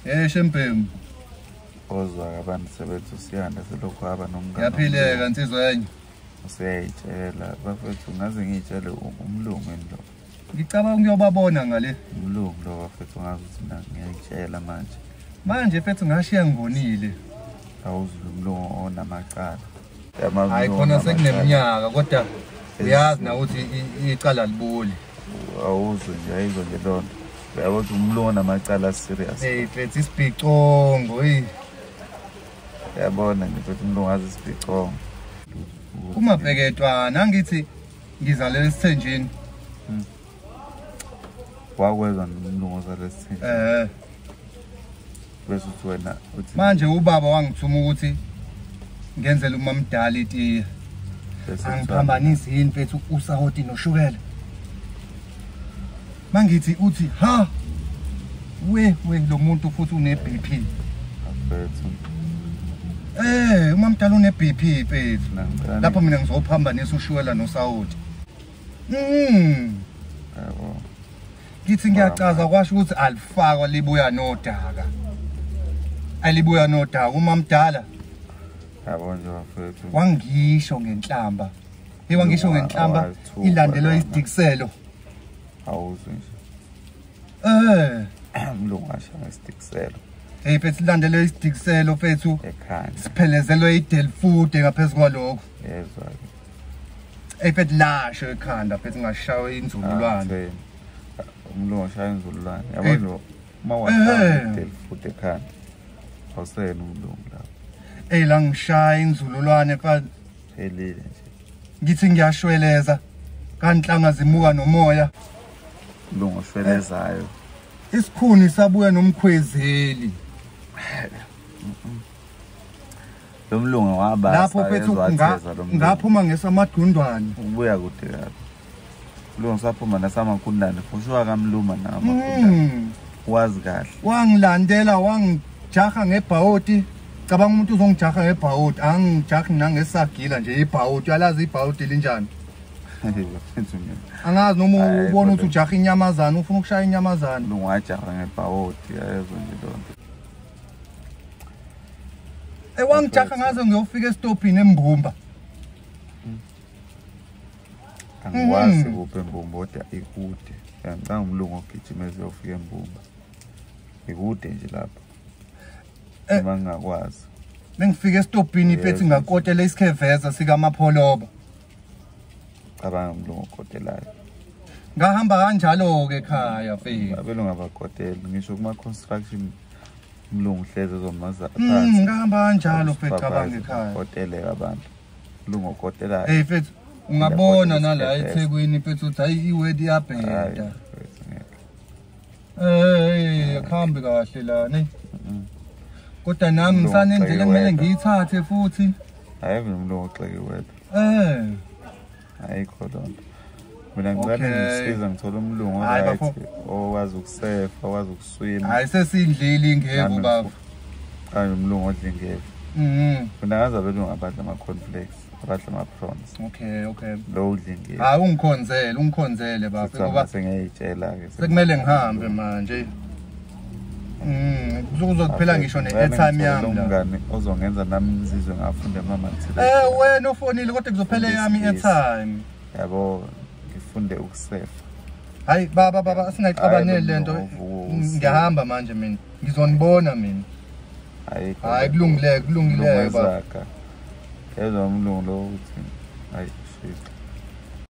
Shempem. Ozwa abantu sebethu Siyanda selokhu aba nomngane. Yaphileka insizwa yenye. Usiyayitshela bafethu ngaze ngiyitshele umlungu endlo. Ngicabanga ukuyobabona ngale. Umlungu lo bafethu ngaze ukuthi ngiyayitshela manje. Manje mfethu ngashiya ngonile. Awuzulu umlungu onamacala. Hayi khona sekuneminyaka kodwa uyazi na ukuthi icala libuli. Awuzwe nje ayizwe nje lonto. Uyabona ukuthi umlungu onamacala serious. Mfethu isibhicongo Yabona nje mfethu umlungu azi isibhicongo. Kumabheketwana ngithi ngizalela esithenjini. Wakwezwa nomlungu zalesithenjini. Bese uthi wena uthi manje ubaba wangithuma ukuthi ngenzele umamdala itiye. Angiphambanisi yini mfethu usahoti noshukela. Mangithi uthi ha we lo muntu futhi une BP. Afethu. Umamdala une BP mfethu. Lapho mina ngizophambanisa ushukela nosahoti. Yabo. Ngithi ngiyacaza kwasho ukuthi alifakwa libuya nodaka. Alibuya nodaka umamdala. Yabo nje bafethu. Wangisho ngenhlamba. Wangisho ngenhlamba ilandelwa isidikiselo. Awuzwe nje. Umlungu ashaya isidikiselo. Mfethu ilandelwa isidikiselo mfethu. Ekhaya. Siphelezelwe idelfude ngaphezulu kwalokho. Yezwa. Mfethu lasho ekhanda mfethu ngashawa inzululwane. Umlungu ashaya inzululwane. Yabo nje mawashaya idelfude ekhaya. Awusena umlungu lapho. La ngishaya inzululwane mfethu. Elile nje. Ngithi ngiyashweleza kanhlanga zimuka nomoya. Umlungu oshwelezayo. Isikhuni sabuya nomkhwezeli. Lo mlungu waba lapho mfethu ngaphuma ngesamadundwane. Ubuya kude kabi. Umlungu saphuma nasamakundane fushwa kamluma namakundane. Wazi kahle. Wangilandela wangijaha ngebhawoti. Cabanga umuntu uzongijaha ngebhawoti, angijahi nangesagila nje ibhawoti. Uyalazi ibhawoti linjani? Angazi noma ubona ukuthi ujaha inyamazana ufuna ukushaya inyamazana. Lungajaha ngebhawoti yayezo nje lonto. Wangijaha ngaze ngiyofika estopini eMbumba. Angikwazi kuphi eMbumba kodwa ikude. Ngicanga umlungu ogijima ezofika eMbumba. Ikude nje lapho. Mangakwazi. Mengifika estopini mfethu ngakotela isikheveza sika Mapholoba. Cabanga umlungu okotelayo. Ngahamba kanjalo ke ekhaya mfethu. Abelungu ngabakotela ngisho kuma construction umlungu hleze ezomaza phansi. Ngahamba kanjalo mfethu cabanga ekhaya. Okotele abantu. Umlungu okotelayo. Mfethu ungabona nala eThekwini mfethu uthi hayi iwedi yabheda. Akhambe kahle la ne. Kodwa nami ngisanendlela kumele ngiyithathe futhi. Hayi umlungu oxeke wedwa. Ayikho lonto. Mina ngicela ngisiza ngithola umlungu right owazi ukusefa, owazi ukuswima. Hayi sesindlile ingeke baba. Hayi umlungu odla ingeke. Mina ngaza belungu abadla ama cornflakes, abadla ama prawns. Okay. Lo udla ingeke. Hayi ungikhonzele baba ngoba sengiyayitshela ke. Sekumele ngihambe manje. Kuzokuphela ngisho ne-airtime yami la. Umngane ozongenza nami ngizizwe ngafunda mama ngithile. Wena ofonile kodwa kuzophela yami i-airtime. Yabo ngifunde ukusefa. Hayi baba singayixabaneli lento. Ngiyahamba manje mina. Ngizonibona mina. Hayi kulungile baba. Yezwa umlungu lo uthi hayi shit.